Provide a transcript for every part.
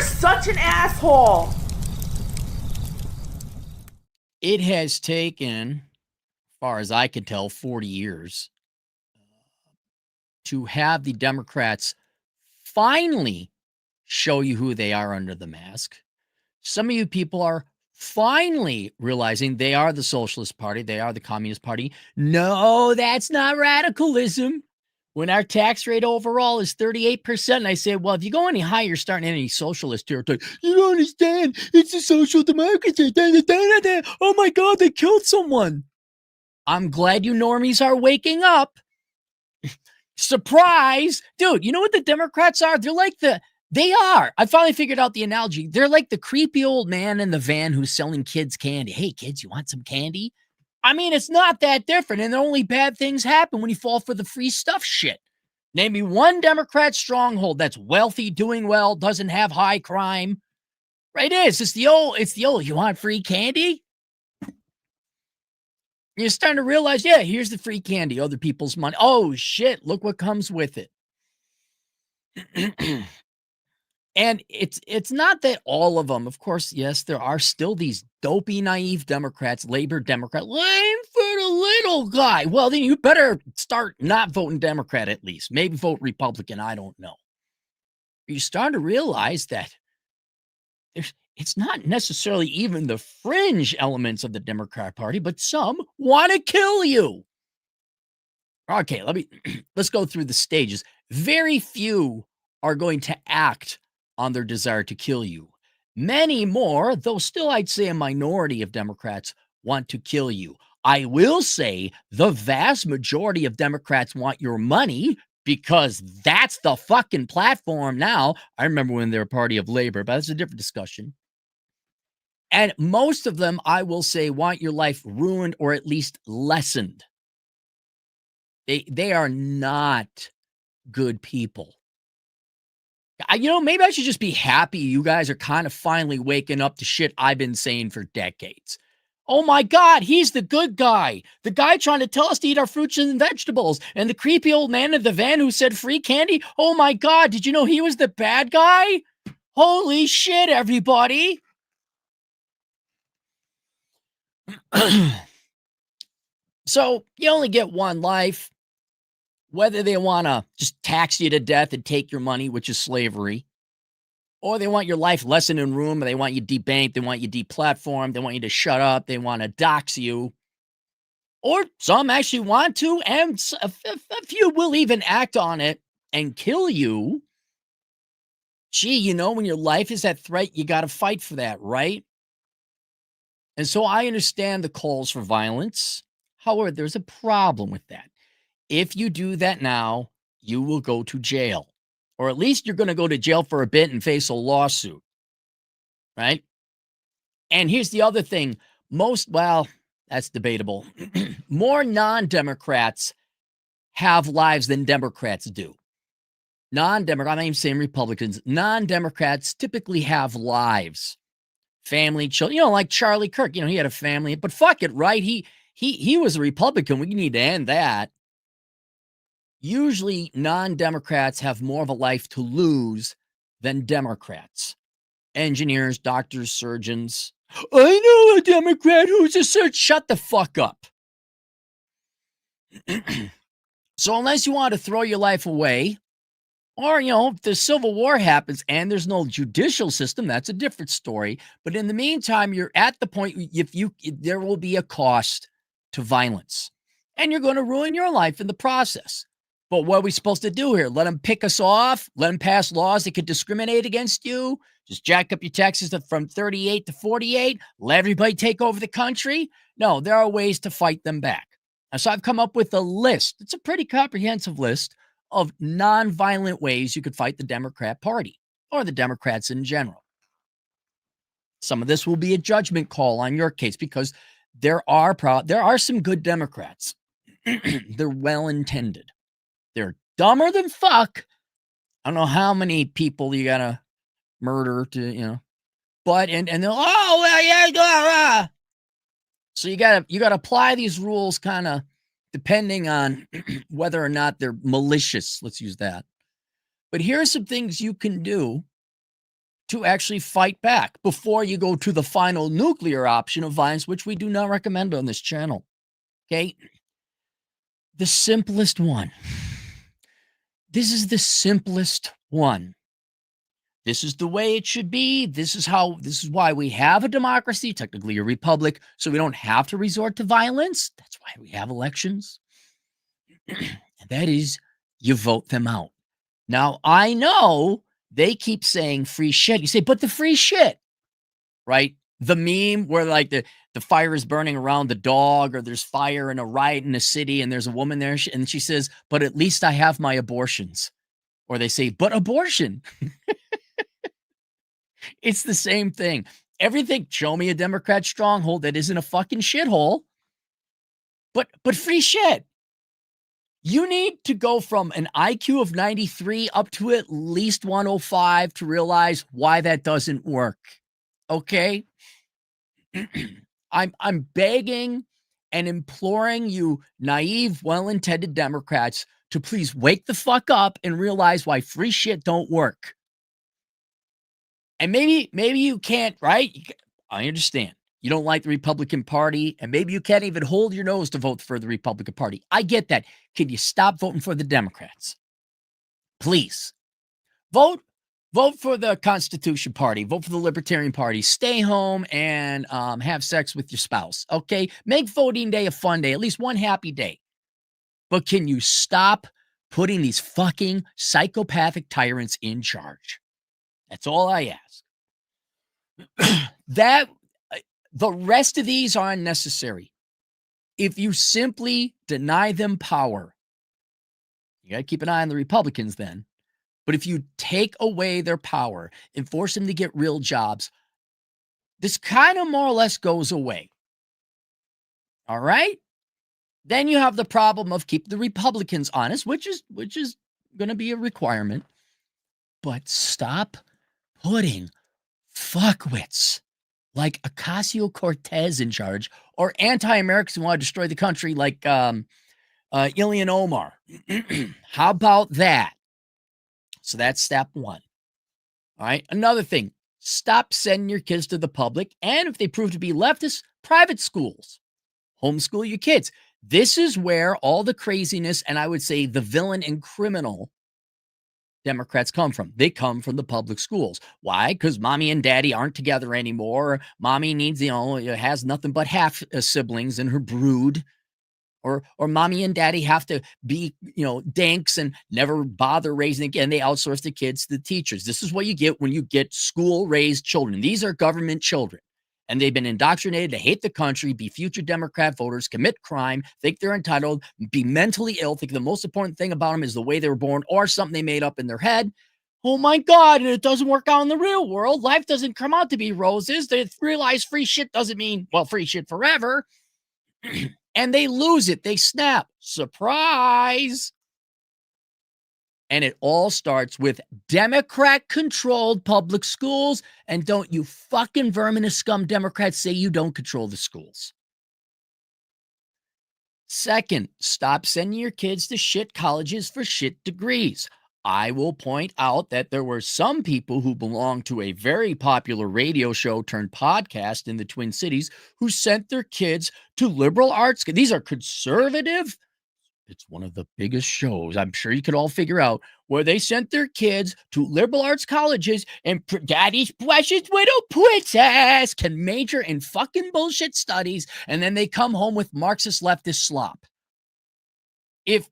such an asshole. It has taken, as far as I can tell, 40 years to have the Democrats finally show you who they are under the mask. Some of you people are finally realizing they are the Socialist Party, they are the Communist Party. No, that's not radicalism. When our tax rate overall is 38%, and I say, well, if you go any higher, you're starting any socialist territory. You don't understand. It's a social democracy. Oh my God, they killed someone. I'm glad you normies are waking up. Surprise. Dude, you know what the Democrats are? They are. I finally figured out the analogy. They're like the creepy old man in the van who's selling kids candy. Hey, kids, you want some candy? I mean, it's not that different, and only bad things happen when you fall for the free stuff shit. Name me one Democrat stronghold that's wealthy, doing well, doesn't have high crime. Right? It's the old, you want free candy? You're starting to realize, yeah, here's the free candy, other people's money. Oh, shit, look what comes with it. And it's not that all of them, of course, yes, there are still these dopey, naive Democrats, labor Democrat, lame for the little guy. Well, then you better start not voting Democrat at least. Maybe vote Republican, I don't know. You start to realize that it's not necessarily even the fringe elements of the Democrat Party, but some want to kill you. Okay, let's go through the stages. Very few are going to act on their desire to kill you. Many more, though still I'd say a minority of Democrats, want to kill you. I will say the vast majority of Democrats want your money because that's the fucking platform now. I remember when they were Party of Labor, but that's a different discussion. And most of them, I will say, want your life ruined or at least lessened. They are not good people. Maybe I should just be happy you guys are kind of finally waking up to shit I've been saying for decades. Oh my God, he's the good guy. The guy trying to tell us to eat our fruits and vegetables. And the creepy old man in the van who said free candy. Oh my God, did you know he was the bad guy? Holy shit, everybody. So you only get one life. Whether they want to just tax you to death and take your money, which is slavery, or they want your life lessened in room, or they want you debanked, they want you deplatformed, they want you to shut up, they want to dox you, or some actually want to, and a few will even act on it and kill you. Gee, when your life is at threat, you got to fight for that, right? And so I understand the calls for violence. However, there's a problem with that. If you do that now, you will go to jail. Or at least you're going to go to jail for a bit and face a lawsuit. Right? And here's the other thing. That's debatable. More non-Democrats have lives than Democrats do. Non-Democrats, I'm not even saying Republicans, non-Democrats typically have lives. Family, children, like Charlie Kirk, he had a family, but fuck it, right? He was a Republican. We need to end that. Usually non-Democrats have more of a life to lose than Democrats. Engineers, doctors, surgeons. I know a Democrat who's a surgeon. Shut the fuck up. So unless you want to throw your life away, or, if the Civil War happens and there's no judicial system, that's a different story. But in the meantime, you're at the point there will be a cost to violence. And you're going to ruin your life in the process. But what are we supposed to do here? Let them pick us off? Let them pass laws that could discriminate against you? Just jack up your taxes from 38 to 48? Let everybody take over the country? No, there are ways to fight them back. And so I've come up with a list. It's a pretty comprehensive list of non-violent ways you could fight the Democrat Party or the Democrats in general. Some of this will be a judgment call on your case because there are some good Democrats. They're well-intended. They're dumber than fuck. I don't know how many people you gotta murder to, but and they'll yeah. So you gotta apply these rules kind of depending on whether or not they're malicious. Let's use that. But here are some things you can do to actually fight back before you go to the final nuclear option of violence, which we do not recommend on this channel. Okay? The simplest one. This is the simplest one. This is the way it should be. This is why we have a democracy, technically a republic, so we don't have to resort to violence. That's why we have elections. And that is, you vote them out. Now, I know they keep saying free shit. You say, but the free shit, right? The meme where like the fire is burning around the dog, or there's fire in a riot in a city and there's a woman there and she says, but at least I have my abortions. Or they say, but abortion. It's the same thing. Everything, show me a Democrat stronghold that isn't a fucking shithole. But free shit. You need to go from an IQ of 93 up to at least 105 to realize why that doesn't work. Okay? I'm begging and imploring you naive, well-intended Democrats to please wake the fuck up and realize why free shit don't work. And maybe you can't, right? I understand. You don't like the Republican Party, and maybe you can't even hold your nose to vote for the Republican Party. I get that. Can you stop voting for the Democrats? Please. Vote for the Constitution Party. Vote for the Libertarian Party. Stay home and have sex with your spouse, okay? Make voting day a fun day, at least one happy day. But can you stop putting these fucking psychopathic tyrants in charge? That's all I ask. The rest of these are unnecessary. If you simply deny them power, you got to keep an eye on the Republicans then. But if you take away their power and force them to get real jobs, this kind of more or less goes away. All right? Then you have the problem of keep the Republicans honest, which is going to be a requirement. But stop putting fuckwits like Ocasio-Cortez in charge, or anti-Americans who want to destroy the country like Ilhan Omar. How about that? So that's step one. All right. Another thing, stop sending your kids to the public, and if they prove to be leftists, private schools. Homeschool your kids. This is where all the craziness, and I would say the villain and criminal Democrats come from. They come from the public schools. Why? Because mommy and daddy aren't together anymore. Mommy needs, has nothing but half siblings in her brood. Or mommy and daddy have to be, danks and never bother raising again. They outsource the kids to the teachers. This is what you get when you get school-raised children. These are government children. And they've been indoctrinated to hate the country, be future Democrat voters, commit crime, think they're entitled, be mentally ill, think the most important thing about them is the way they were born or something they made up in their head. Oh my God, and it doesn't work out in the real world. Life doesn't come out to be roses. They realize free shit doesn't mean, well, free shit forever. And they lose it. They snap. Surprise. And it all starts with Democrat-controlled public schools. And don't you fucking vermin of scum Democrats say you don't control the schools. Second, stop sending your kids to shit colleges for shit degrees. I will point out that there were some people who belong to a very popular radio show turned podcast in the Twin Cities who sent their kids to liberal arts. These are conservative. It's one of the biggest shows, I'm sure you could all figure out, where they sent their kids to liberal arts colleges and daddy's precious little princess can major in fucking bullshit studies, and then they come home with Marxist leftist slop. If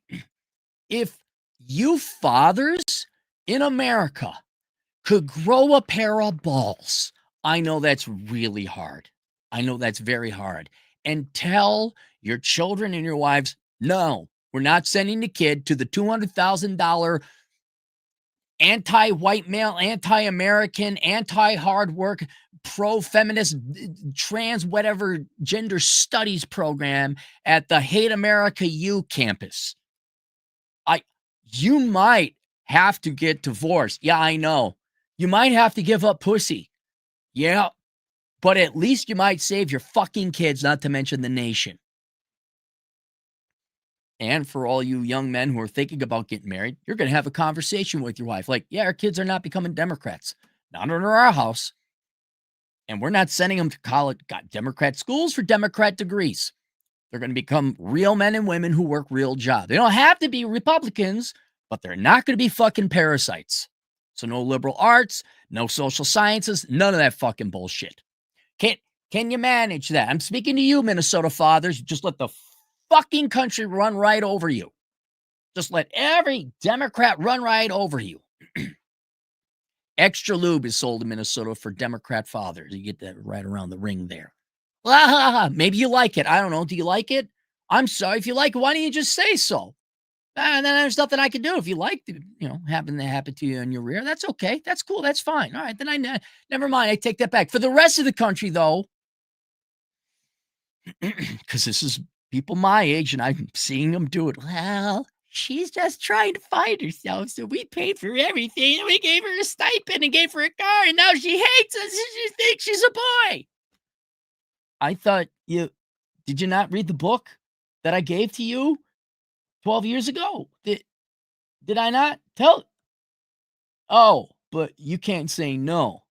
you fathers in America could grow a pair of balls, I know that's really hard. I know that's very hard. And tell your children and your wives, no, we're not sending the kid to the $200,000 anti-white male, anti-American, anti-hard work, pro-feminist, trans, whatever gender studies program at the Hate America U campus. You might have to get divorced. Yeah, I know. You might have to give up pussy. Yeah, but at least you might save your fucking kids, not to mention the nation. And for all you young men who are thinking about getting married, you're going to have a conversation with your wife. Like, yeah, our kids are not becoming Democrats. not under our house. And we're not sending them to college, got Democrat schools for Democrat degrees. They're going to become real men and women who work real jobs. They don't have to be Republicans, but they're not going to be fucking parasites. So no liberal arts, no social sciences, none of that fucking bullshit. Can you manage that? I'm speaking to you, Minnesota fathers. Just let the fucking country run right over you. Just let every Democrat run right over you. Extra lube is sold in Minnesota for Democrat fathers. You get that right around the ring there. Maybe you like it. I don't know. Do you like it? I'm sorry. If you like it, why don't you just say so? And then there's nothing I can do. If you like, having that happen to you in your rear, that's okay. That's cool. That's fine. All right. Then never mind. I take that back. For the rest of the country, though, because this is people my age and I'm seeing them do it. Well, she's just trying to find herself. So we paid for everything. And we gave her a stipend and gave her a car. And now she hates us. She thinks she's a boy. I thought did you not read the book that I gave to you 12 years ago? Did I not tell? Oh, but you can't say no.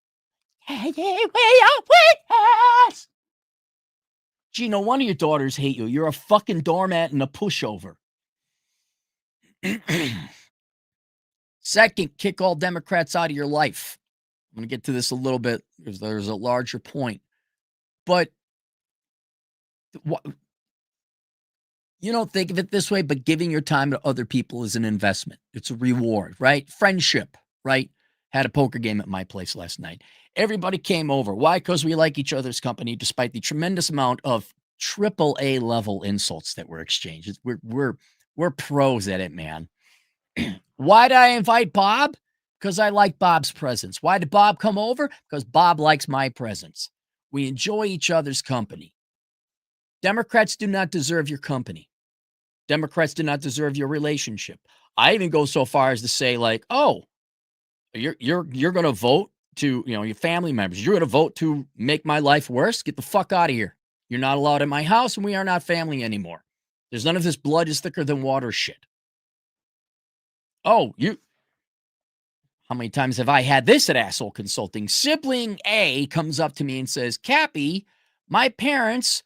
Gee, no wonder your daughters hate you. You're a fucking doormat and a pushover. Second, kick all Democrats out of your life. I'm going to get to this a little bit because there's a larger point. But you don't think of it this way, but giving your time to other people is an investment. It's a reward, right? Friendship, right? Had a poker game at my place last night. Everybody came over. Why? Because we like each other's company, despite the tremendous amount of AAA level insults that were exchanged. We're pros at it, man. Why did I invite Bob? Because I like Bob's presence. Why did Bob come over? Because Bob likes my presence. We enjoy each other's company. Democrats do not deserve your company. Democrats do not deserve your relationship. I even go so far as to say, like, oh, you're going to vote to, your family members. You're going to vote to make my life worse. Get the fuck out of here. You're not allowed in my house, and we are not family anymore. There's none of this blood is thicker than water shit. Oh, how many times have I had this at Asshole Consulting? Sibling A comes up to me and says, Cappy, my parents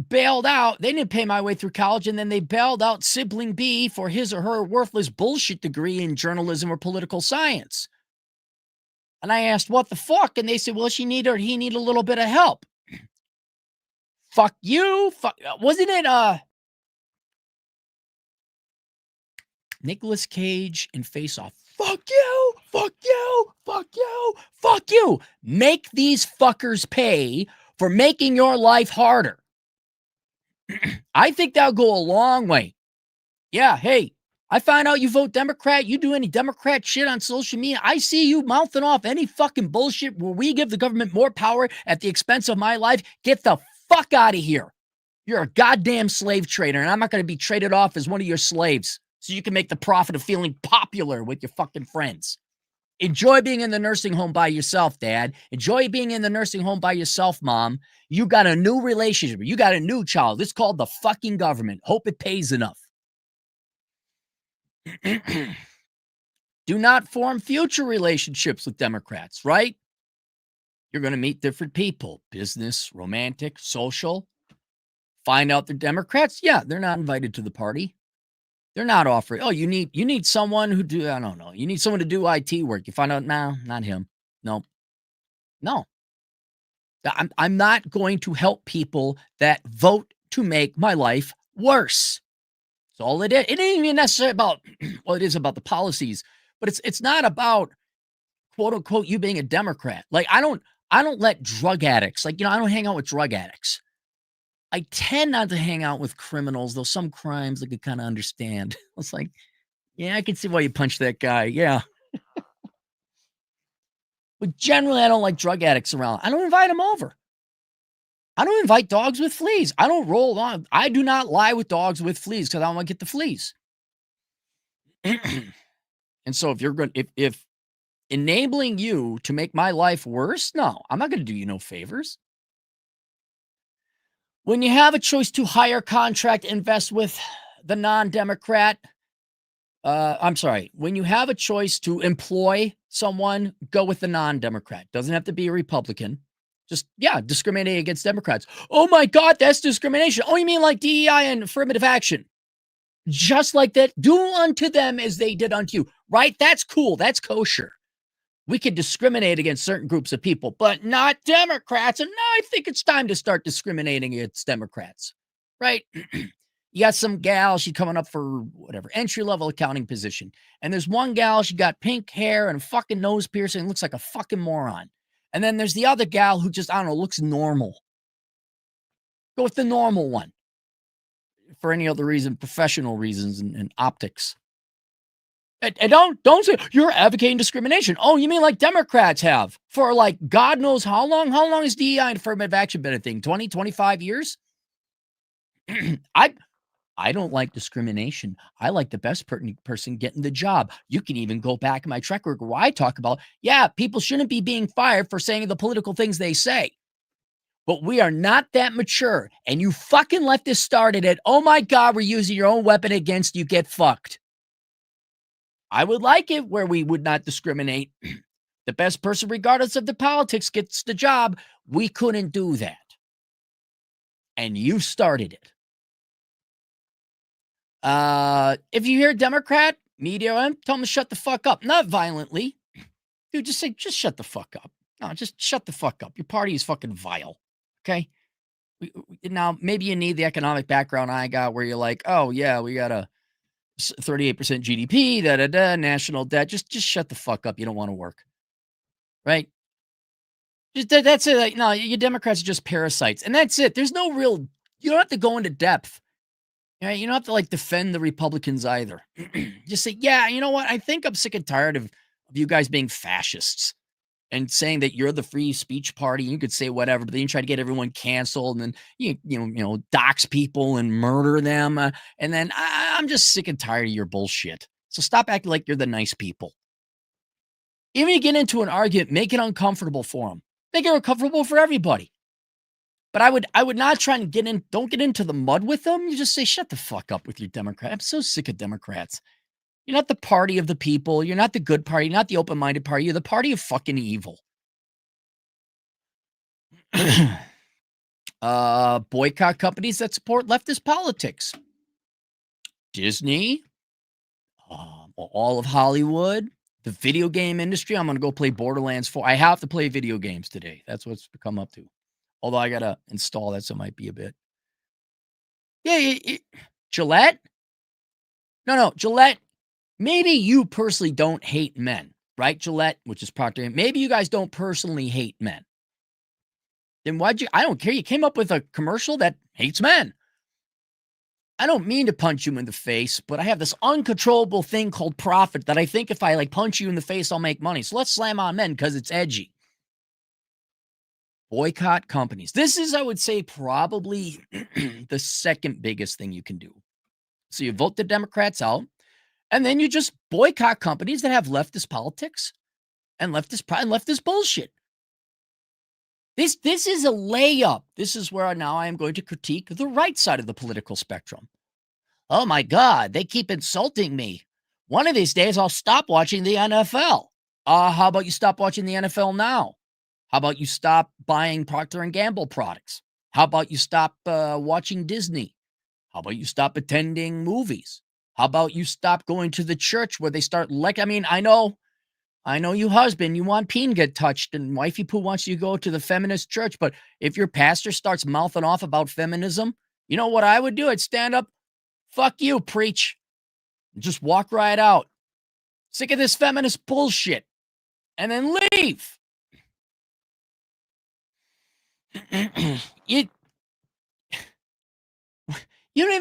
bailed out. They didn't pay my way through college, and then they bailed out sibling B for his or her worthless bullshit degree in journalism or political science. And I asked, what the fuck? And they said, well, he need a little bit of help. Fuck you. Wasn't it Nicolas Cage in Face Off? Fuck you. Fuck you. Fuck you. Fuck you. Make these fuckers pay for making your life harder. I think that'll go a long way. Yeah, hey, I find out you vote Democrat, you do any Democrat shit on social media, I see you mouthing off any fucking bullshit where we give the government more power at the expense of my life. Get the fuck out of here. You're a goddamn slave trader, and I'm not going to be traded off as one of your slaves so you can make the profit of feeling popular with your fucking friends. Enjoy being in the nursing home by yourself, Dad. Enjoy being in the nursing home by yourself, Mom. You got a new relationship. You got a new child. It's called the fucking government. Hope it pays enough. Do not form future relationships with Democrats, right? You're going to meet different people, business, romantic, social. Find out they're Democrats. Yeah, they're not invited to the party. They're not offering. Oh, you need someone who do, I don't know. You need someone to do IT work. You find out, no, not him. No. I'm not going to help people that vote to make my life worse. That's all it is. It ain't even necessarily about, well, it is about the policies, but it's not about, quote unquote, you being a Democrat. Like, I don't let drug addicts, I don't hang out with drug addicts. I tend not to hang out with criminals, though some crimes I could kind of understand. It's like, yeah, I can see why you punched that guy. Yeah. But generally, I don't like drug addicts around. I don't invite them over. I don't invite dogs with fleas. I don't roll on. I do not lie with dogs with fleas because I don't want to get the fleas. And so if enabling you to make my life worse, no, I'm not going to do you no favors. When you have a choice to hire, contract, invest with the non-Democrat, I'm sorry. When you have a choice to employ someone, go with the non-Democrat. Doesn't have to be a Republican. Just, yeah, discriminating against Democrats. Oh my God, that's discrimination. Oh, you mean like DEI and affirmative action? Just like that. Do unto them as they did unto you, right? That's cool. That's kosher. We could discriminate against certain groups of people, but not Democrats. And now I think it's time to start discriminating against Democrats, right? You got some gal, she's coming up for whatever, entry-level accounting position. And there's one gal, she got pink hair and a fucking nose piercing, looks like a fucking moron. And then there's the other gal who just, I don't know, looks normal. Go with the normal one. For any other reason, professional reasons and optics. And don't say you're advocating discrimination. Oh, you mean like Democrats have for like God knows how long? How long has DEI and affirmative action been a thing? 20, 25 years? I don't like discrimination. I like the best person getting the job. You can even go back in my track record where I talk about, yeah, people shouldn't be being fired for saying the political things they say. But we are not that mature. And you fucking leftists started it. Oh my God, we're using your own weapon against you. Get fucked. I would like it where we would not discriminate. The best person, regardless of the politics, gets the job. We couldn't do that. And you started it. If you hear a Democrat, media, tell them to shut the fuck up. Not violently. Dude, just say, just shut the fuck up. No, just shut the fuck up. Your party is fucking vile. Okay? Now, maybe you need the economic background I got where you're like, oh, yeah, we got a 38% GDP, national debt. Just shut the fuck up. You don't want to work. Right? That's it. Like, no, you Democrats are just parasites. And that's it. There's no real, you don't have to go into depth. Right? You don't have to like defend the Republicans either. Just say, yeah, you know what? I think I'm sick and tired of you guys being fascists and saying that you're the free speech party. You could say whatever, but then you try to get everyone canceled and then you dox people and murder them. And then I'm just sick and tired of your bullshit. So stop acting like you're the nice people. Even if you get into an argument, make it uncomfortable for them. Make it uncomfortable for everybody. But I would not try and don't get into the mud with them. You just say, shut the fuck up with your Democrat. I'm so sick of Democrats. You're not the party of the people. You're not the good party. You're not the open-minded party. You're the party of fucking evil. Boycott companies that support leftist politics. Disney, all of Hollywood, the video game industry. I'm going to go play Borderlands 4. I have to play video games today. That's what's come up to. Although I got to install that, so it might be a bit. Yeah, Gillette? No, Gillette. Maybe you personally don't hate men, right? Gillette, which is Procter. Maybe you guys don't personally hate men. Then I don't care. You came up with a commercial that hates men. I don't mean to punch you in the face, but I have this uncontrollable thing called profit that I think if I like punch you in the face, I'll make money. So let's slam on men because it's edgy. Boycott companies. This is, I would say, probably the second biggest thing you can do. So you vote the Democrats out, and then you just boycott companies that have leftist politics and leftist bullshit. This is a layup. This is where now I am going to critique the right side of the political spectrum. Oh my God, they keep insulting me. One of these days, I'll stop watching the NFL. How about you stop watching the NFL now? How about you stop buying Procter & Gamble products? How about you stop watching Disney? How about you stop attending movies? How about you stop going to the church where they start I know you husband, you want peen get touched and wifey poo wants you to go to the feminist church. But if your pastor starts mouthing off about feminism, you know what I would do? I'd stand up, fuck you, preach. Just walk right out. Sick of this feminist bullshit. And then leave.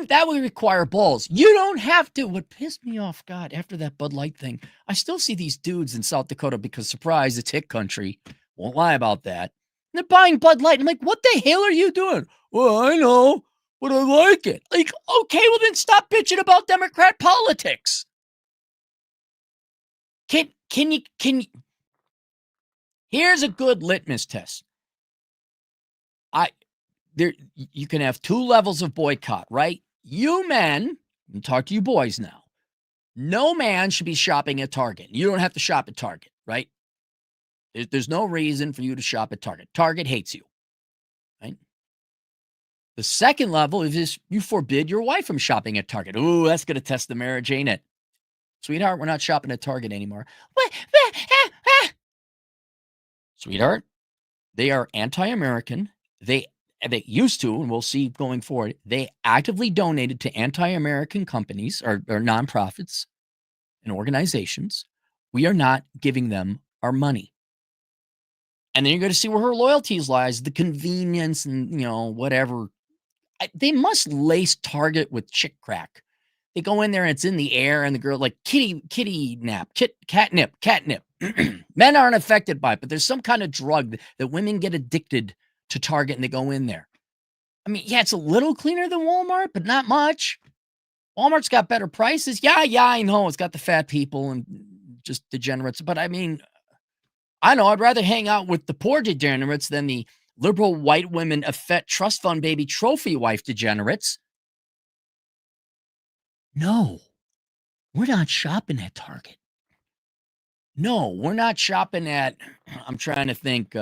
That would require balls. You don't have to. What pissed me off, God, after that Bud Light thing, I still see these dudes in South Dakota because, surprise, it's hick country. Won't lie about that. And they're buying Bud Light. I'm like, what the hell are you doing? Well, I know, but I like it. Like, okay, well then stop bitching about Democrat politics. Can you? Here's a good litmus test. You can have two levels of boycott, right? You men, I'm talk to you boys now. No man should be shopping at Target. You don't have to shop at Target, right? There's no reason for you to shop at Target. Target hates you, right? The second level is just you forbid your wife from shopping at Target. Ooh, that's going to test the marriage, ain't it? Sweetheart, we're not shopping at Target anymore. What? Sweetheart, they are anti-American. They used to, and we'll see going forward, they actively donated to anti-American companies or nonprofits and organizations. We are not giving them our money. And then you're going to see where her loyalties lies, the convenience and, whatever. They must lace Target with chick crack. They go in there and it's in the air and the girl like kitty nap, catnip. Men aren't affected by it, but there's some kind of drug that women get addicted to Target and they go in there. I mean, yeah, it's a little cleaner than Walmart, but not much. Walmart's got better prices. Yeah, I know. It's got the fat people and just degenerates. But I mean, I know I'd rather hang out with the poor degenerates than the liberal white women effete trust fund baby trophy wife degenerates. No, we're not shopping at Target. No, we're not shopping at, I'm trying to think,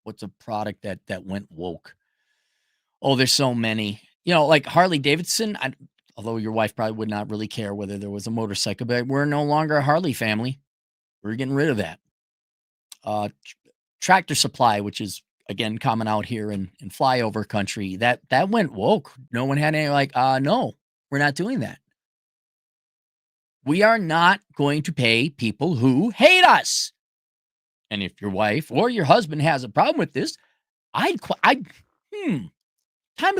what's a product that went woke? Oh, there's so many. Like Harley Davidson, although your wife probably would not really care whether there was a motorcycle, but we're no longer a Harley family. We're getting rid of that. Tractor Supply, which is, again, common out here in flyover country, that went woke. No one had any no, we're not doing that. We are not going to pay people who hate us. And if your wife or your husband has a problem with this, time to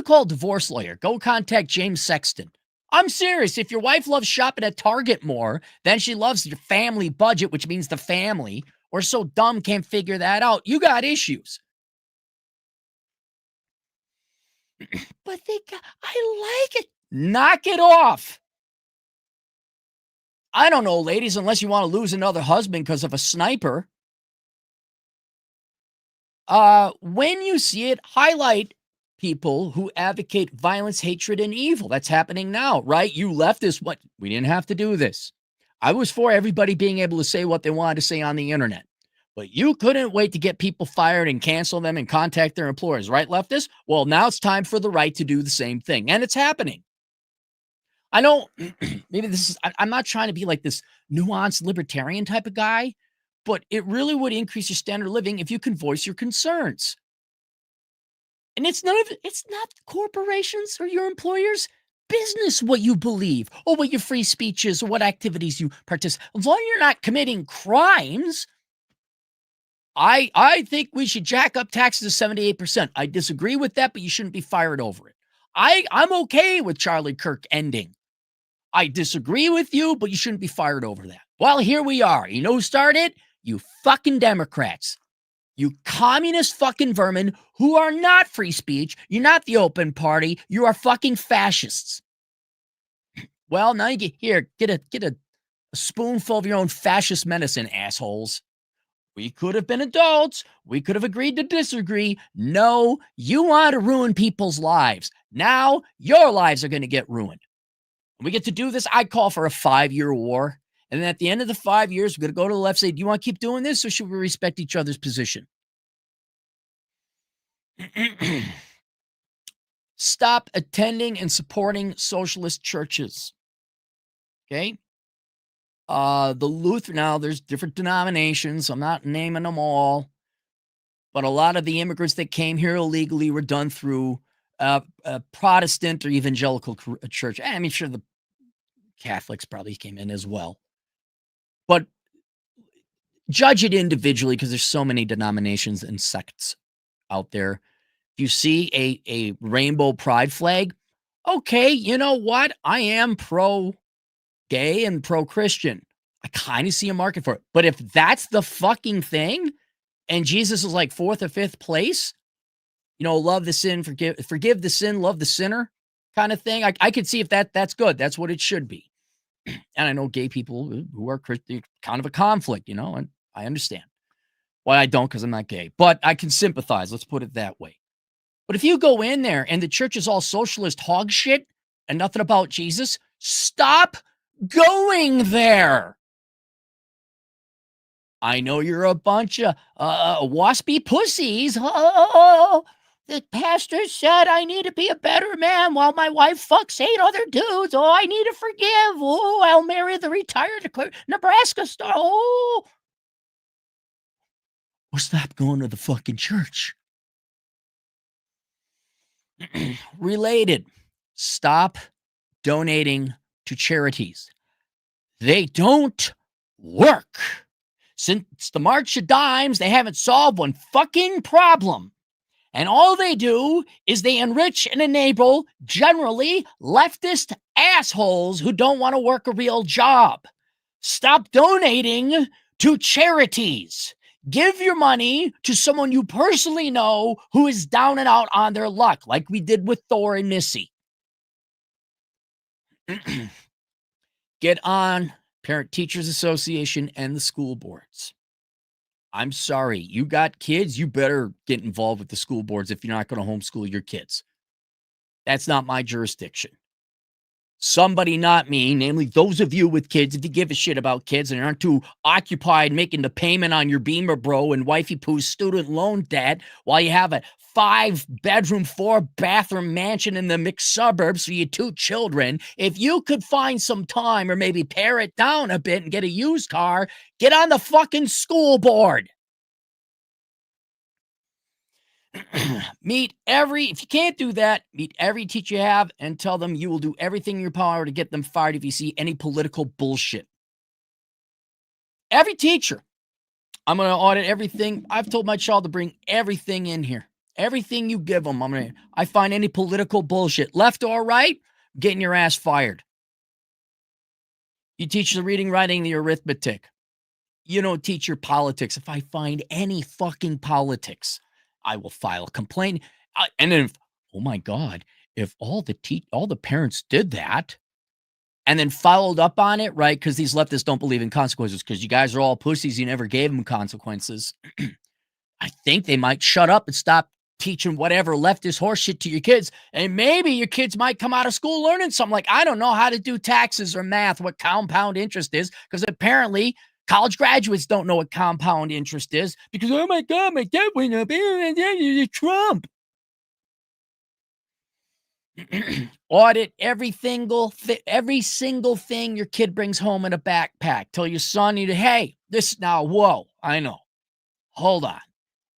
call a divorce lawyer. Go contact James Sexton. I'm serious. If your wife loves shopping at Target more than she loves your family budget, which means the family, or so dumb can't figure that out, you got issues. But I like it. Knock it off. I don't know, ladies, unless you want to lose another husband because of a sniper. When you see it, highlight people who advocate violence, hatred, and evil. That's happening now, right? You leftists, we didn't have to do this. I was for everybody being able to say what they wanted to say on the internet. But you couldn't wait to get people fired and cancel them and contact their employers, right, leftists? Well, now it's time for the right to do the same thing. And it's happening. I know maybe I'm not trying to be like this nuanced libertarian type of guy, but it really would increase your standard of living if you can voice your concerns. And it's not corporations or your employers' business what you believe or what your free speech is or what activities you participate. As long as you're not committing crimes, I think we should jack up taxes to 78%. I disagree with that, but you shouldn't be fired over it. I'm okay with Charlie Kirk ending. I disagree with you, but you shouldn't be fired over that. Well, here we are. You know who started? You fucking Democrats. You communist fucking vermin who are not free speech. You're not the open party. You are fucking fascists. Well, now you get a spoonful of your own fascist medicine, assholes. We could have been adults. We could have agreed to disagree. No, you want to ruin people's lives. Now your lives are going to get ruined. We get to do this. I call for a 5-year war. And then at the end of the 5 years, we're going to go to the left, say, do you want to keep doing this or should we respect each other's position? Stop attending and supporting socialist churches. Okay? The Lutheran, now there's different denominations. I'm not naming them all. But a lot of the immigrants that came here illegally were done through a Protestant or evangelical church. I mean, sure, the Catholics probably came in as well. But judge it individually because there's so many denominations and sects out there. If you see a rainbow pride flag, okay, you know what? I am pro-gay and pro-Christian. I kind of see a market for it. But if that's the fucking thing, and Jesus is like 4th or 5th place, love the sin, forgive the sin, love the sinner kind of thing. I could see if that's good. That's what it should be. And I know gay people who are Christian, kind of a conflict, and I understand. Well, I don't because I'm not gay, but I can sympathize. Let's put it that way. But if you go in there and the church is all socialist hog shit and nothing about Jesus, stop going there. I know you're a bunch of waspy pussies. Oh, the pastor said I need to be a better man while my wife fucks 8 other dudes. Oh, I need to forgive. Oh, I'll marry the retired Nebraska star. Oh, well, stop going to the fucking church. Related, stop donating to charities. They don't work. Since the March of Dimes, they haven't solved one fucking problem. And all they do is they enrich and enable generally leftist assholes who don't want to work a real job. Stop donating to charities. Give your money to someone you personally know who is down and out on their luck, like we did with Thor and Missy. Get on Parent Teachers Association and the school boards. I'm sorry, you got kids, you better get involved with the school boards if you're not going to homeschool your kids. That's not my jurisdiction. Somebody, not me, namely those of you with kids, if you give a shit about kids and aren't too occupied making the payment on your Beamer Bro and wifey poo's student loan debt while you have a 5-bedroom, 4-bathroom mansion in the mixed suburbs for your 2 children, if you could find some time or maybe pare it down a bit and get a used car, get on the fucking school board. If you can't do that, meet every teacher you have and tell them you will do everything in your power to get them fired if you see any political bullshit. Every teacher. I'm going to audit everything. I've told my child to bring everything in here. Everything you give them. I find any political bullshit, left or right, getting your ass fired. You teach the reading, writing, the arithmetic. You don't teach your politics. If I find any fucking politics, I will file a complaint. And then, oh my God, if all the parents did that and then followed up on it, right? Because these leftists don't believe in consequences because you guys are all pussies. You never gave them consequences. I think they might shut up and stop teaching whatever leftist horseshit to your kids. And maybe your kids might come out of school learning something like, I don't know how to do taxes or math, what compound interest is, because apparently college graduates don't know what compound interest is because, oh my God, my dad went up and then Trump. Audit every single thing your kid brings home in a backpack. Tell your son, hey, this now, whoa, I know. Hold on.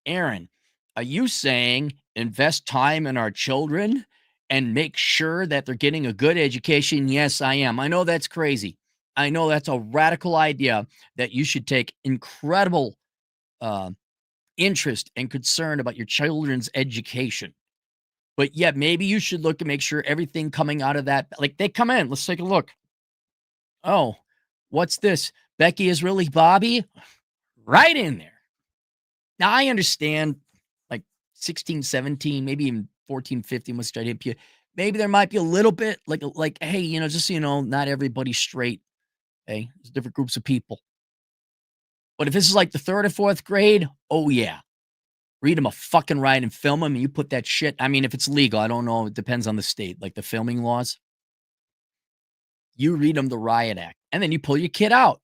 Aaron, are you saying invest time in our children and make sure that they're getting a good education? Yes, I am. I know that's crazy. I know that's a radical idea that you should take incredible interest and concern about your children's education. But yet maybe you should look and make sure everything coming out of that, like they come in, let's take a look. Oh, what's this? Becky is really Bobby? Right in there. Now I understand like 16, 17, maybe even 14, 15 was straight hip you. Maybe there might be a little bit like, hey, just so you know, not everybody's straight. Okay. There's different groups of people. But if this is like the 3rd or 4th grade, oh yeah. Read them a fucking right and film them and you put that shit. I mean, if it's legal, I don't know. It depends on the state, like the filming laws. You read them the riot act and then you pull your kid out.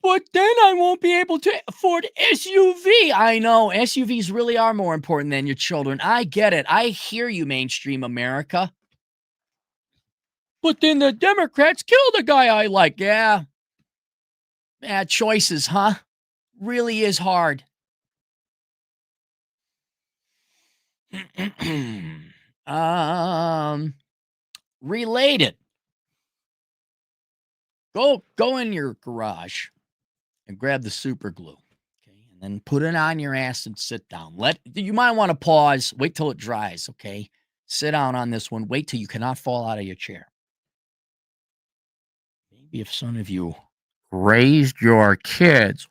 But then I won't be able to afford SUV. I know SUVs really are more important than your children. I get it. I hear you, mainstream America. But then the Democrats killed a guy I like. Yeah. Bad choices, huh? Really is hard. Related. Go in your garage and grab the super glue. Okay. And then put it on your ass and sit down. You might want to pause, wait till it dries, okay? Sit down on this one. Wait till you cannot fall out of your chair. Maybe if some of you raised your kids.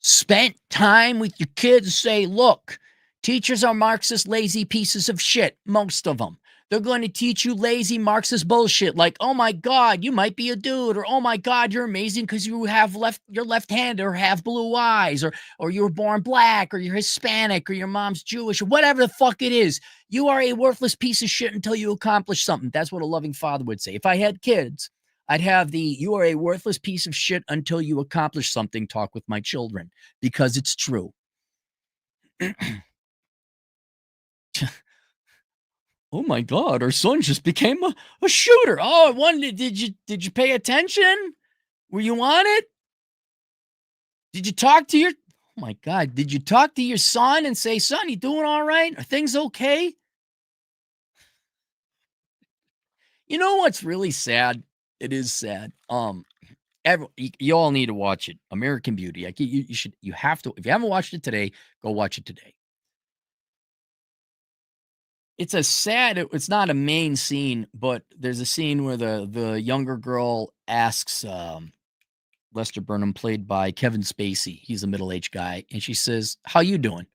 Spent time with your kids, say, look, teachers are Marxist, lazy pieces of shit, most of them. They're going to teach you lazy Marxist bullshit like, oh my God, you might be a dude, or oh my God, you're amazing because you're left-handed or have blue eyes, or you were born black, or you're Hispanic, or your mom's Jewish, or whatever the fuck it is. You are a worthless piece of shit until you accomplish something. That's what a loving father would say. If I had kids, I'd have the you are a worthless piece of shit until you accomplish something talk with my children, because it's true. Oh my God, our son just became a shooter. Oh, I wondered, did you pay attention? Were you on it? Did you talk to your oh my God, did you talk to your son and say, son, you doing all right? Are things okay? You know what's really sad? It is sad. You all need to watch it. American Beauty. Like you have to, if you haven't watched it today, go watch it today. It's not a main scene, but there's a scene where the younger girl asks Lester Burnham, played by Kevin Spacey. He's a middle-aged guy, and she says, "How you doing?"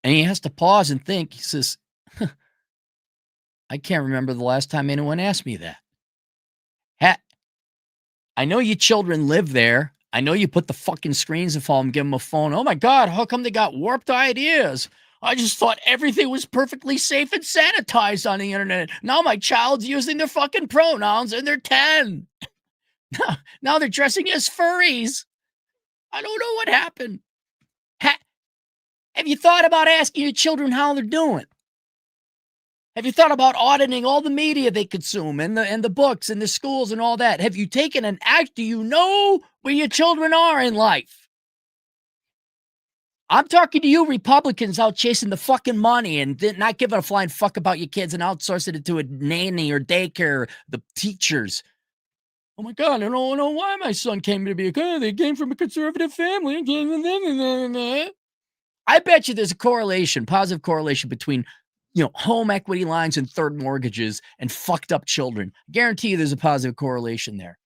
And he has to pause and think. He says, "I can't remember the last time anyone asked me that. Ha- I know you children live there. I know you put the fucking screens in front of them, give them a phone. Oh my God, how come they got warped ideas? I just thought everything was perfectly safe and sanitized on the internet. Now my child's using their fucking pronouns and they're 10. Now they're dressing as furries. I don't know what happened. Have you thought about asking your children how they're doing? Have you thought about auditing all the media they consume and the books and the schools and all that? Have you taken an act? Do you know where your children are in life? I'm talking to you Republicans out chasing the fucking money and not giving a flying fuck about your kids and outsourcing it to a nanny or daycare, the teachers. Oh my God, I don't know why my son came to be they came from a conservative family. I bet you there's a correlation, positive correlation between, home equity lines and third mortgages and fucked up children. Guarantee you there's a positive correlation there.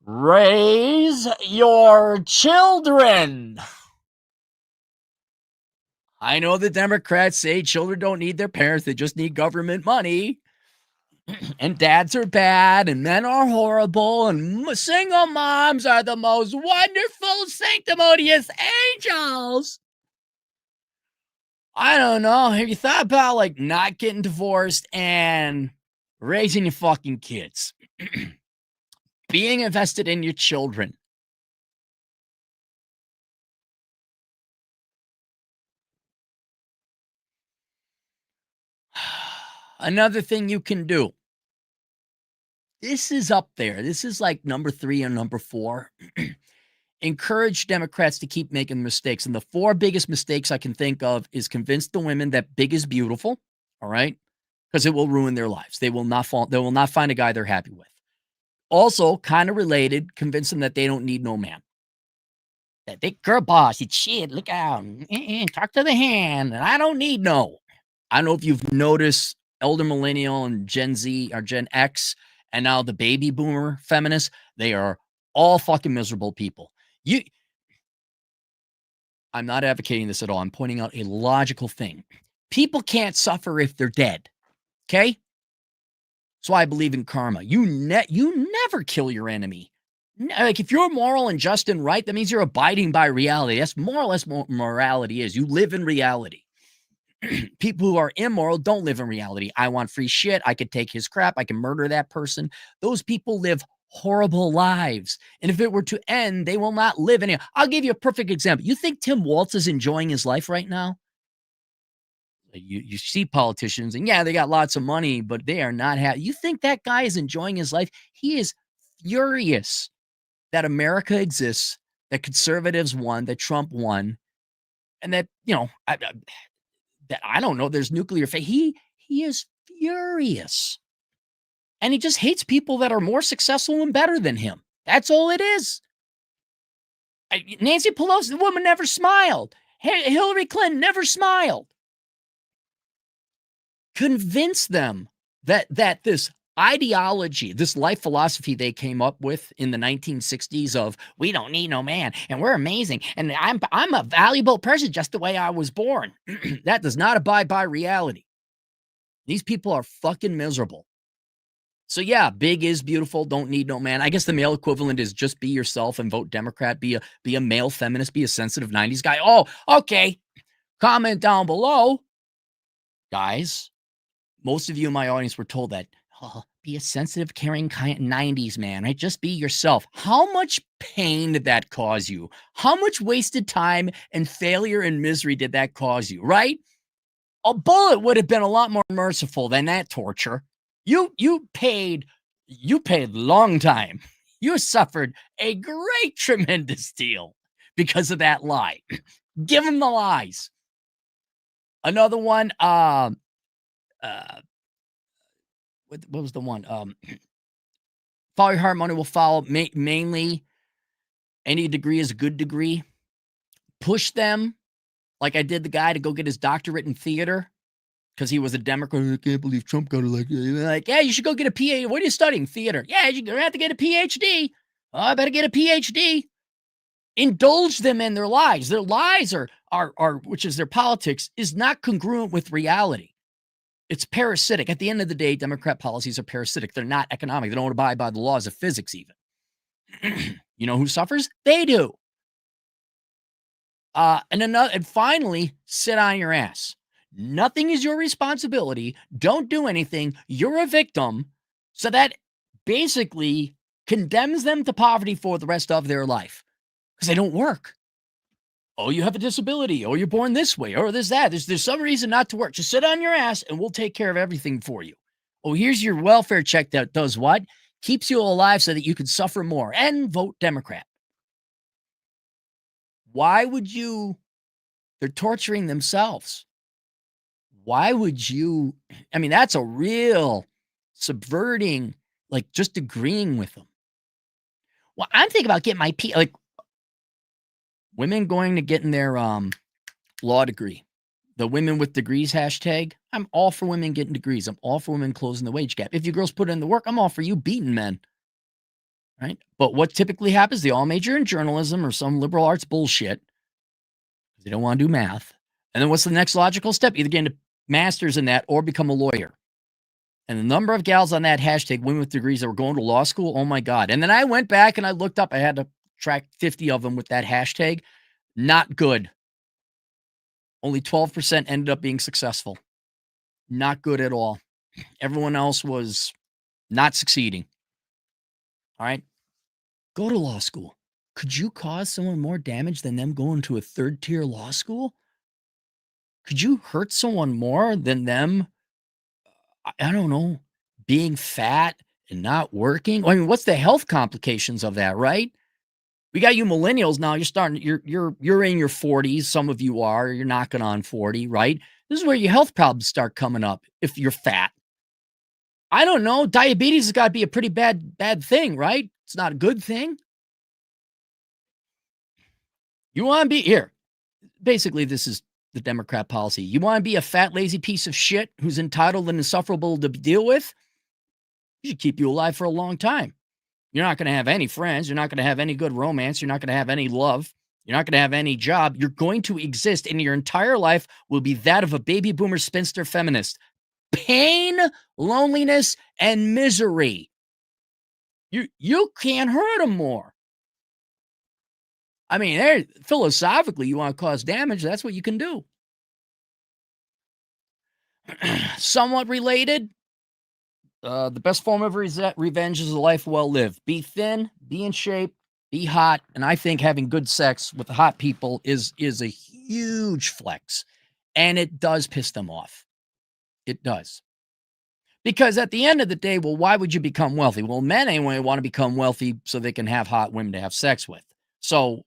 Raise your children. I know the Democrats say children don't need their parents, they just need government money. And dads are bad, and men are horrible, and single moms are the most wonderful, sanctimonious angels. I don't know. Have you thought about not getting divorced and raising your fucking kids? Being invested in your children. Another thing you can do. This is up there. This is like number 3 and number 4. Encourage Democrats to keep making mistakes. And the 4 biggest mistakes I can think of is convince the women that big is beautiful. All right. Because it will ruin their lives. They will not find a guy they're happy with. Also, kind of related, convince them that they don't need no man. That big girl boss, it's shit. Look out. Talk to the hand. And I don't need no. I don't know if you've noticed elder millennial and Gen Z or Gen X and now the baby boomer feminists, they are all fucking miserable people. I'm not advocating this at all. I'm pointing out a logical thing. People can't suffer if they're dead. Okay? So I believe in karma. You never kill your enemy. Like if you're moral and just and right, that means you're abiding by reality. That's more or less what morality is. You live in reality. People who are immoral don't live in reality. I want free shit. I could take his crap. I can murder that person. Those people live horrible lives. And if it were to end, they will not live any. I'll give you a perfect example. You think Tim Walz is enjoying his life right now? You see politicians, and yeah, they got lots of money, but they are not happy. You think that guy is enjoying his life? He is furious that America exists, that conservatives won, that Trump won, and that, that I don't know, there's nuclear. He is furious. And he just hates people that are more successful and better than him. That's all it is. Nancy Pelosi, the woman, never smiled. Hillary Clinton never smiled. Convince them that this ideology, this life philosophy they came up with in the 1960s of we don't need no man and we're amazing and I'm a valuable person just the way I was born. That does not abide by reality. These people are fucking miserable. So yeah, big is beautiful, don't need no man. I guess the male equivalent is just be yourself and vote Democrat, be a male feminist, be a sensitive 90s guy. Oh, okay. Comment down below. Guys, most of you in my audience were told that, oh, be a sensitive, caring, kind 90s man, right? Just be yourself. How much pain did that cause you? How much wasted time and failure and misery did that cause you, right? A bullet would have been a lot more merciful than that torture. You paid long time. You suffered a great, tremendous deal because of that lie. Give them the lies. Another one, what was the one? Follow your heart, money will follow. Mainly, any degree is a good degree. Push them, like I did the guy to go get his doctorate in theater because he was a Democrat. I can't believe Trump got elected. Like, yeah, you should go get a PhD. What are you studying? Theater. Yeah, you're going to have to get a PhD. Oh, I better get a PhD. Indulge them in their lies. Their lies are which is their politics, is not congruent with reality. It's parasitic. At the end of the day, Democrat policies are parasitic. They're not economic. They don't abide by the laws of physics even. You know who suffers? They do. And finally, sit on your ass. Nothing is your responsibility. Don't do anything. You're a victim. So that basically condemns them to poverty for the rest of their life because they don't work. Oh, you have a disability. Oh, you're born this way. Or there's that. There's some reason not to work. Just sit on your ass and we'll take care of everything for you. Oh, here's your welfare check that does what? Keeps you alive so that you can suffer more and vote Democrat. Why would you? They're torturing themselves. Why would you? I mean, that's a real subverting, like just agreeing with them. Well, I'm thinking about getting my like women going to getting their law degree. The women with degrees hashtag. I'm all for women getting degrees. I'm all for women closing the wage gap. If you girls put in the work, I'm all for you beating men. Right? But what typically happens, they all major in journalism or some liberal arts bullshit. They don't want to do math. And then what's the next logical step? Either get a master's in that or become a lawyer. And the number of gals on that hashtag, women with degrees that were going to law school, oh my God. And then I went back and I looked up, I had to track 50 of them with that hashtag. Not good. Only 12% ended up being successful. Not good at all. Everyone else was not succeeding. All right. Go to law school. Could you cause someone more damage than them going to a third-tier law school? Could you hurt someone more than them, I don't know, being fat and not working? I mean, what's the health complications of that, right? We got you millennials now. You're in your 40s. Some of you are. You're knocking on 40, right? This is where your health problems start coming up if you're fat. I don't know. Diabetes has got to be a pretty bad thing, right? It's not a good thing. You want to be here. Basically, this is the Democrat policy. You want to be a fat, lazy piece of shit who's entitled and insufferable to deal with? You should keep you alive for a long time. You're not going to have any friends. You're not going to have any good romance. You're not going to have any love. You're not going to have any job. You're going to exist, and your entire life will be that of a baby boomer spinster feminist. Pain, loneliness, and misery. You can't hurt them more. I mean, philosophically, you want to cause damage, that's what you can do. Somewhat related, the best form of revenge is a life well lived. Be thin, be in shape, be hot, and I think having good sex with hot people is a huge flex, and it does piss them off. It does. Because at the end of the day, well, why would you become wealthy? Well, men anyway want to become wealthy so they can have hot women to have sex with. So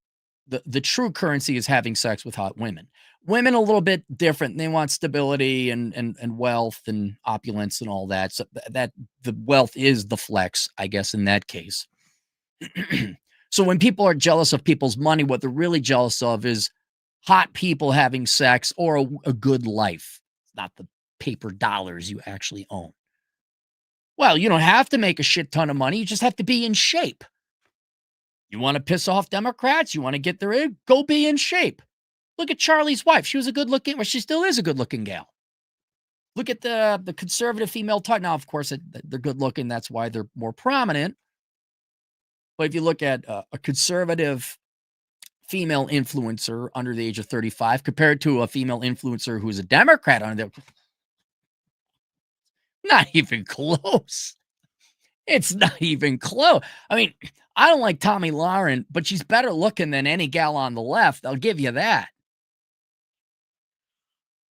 the true currency is having sex with hot women. Women a little bit different. They want stability and wealth and opulence and all that. So that the wealth is the flex, I guess, in that case. So when people are jealous of people's money, what they're really jealous of is hot people having sex or a good life, not the paper dollars you actually own. Well, you don't have to make a shit ton of money. You just have to be in shape. You want to piss off Democrats? You want to get their in? Go be in shape. Look at Charlie's wife. She was a good looking, well, she still is a good looking gal. Look at the conservative female type. Now, of course, they're good looking. That's why they're more prominent. But if you look at a conservative female influencer under the age of 35 compared to a female influencer who's a Democrat under the, not even close. It's not even close. I mean, I don't like Tommy Lauren, but she's better looking than any gal on the left. I'll give you that.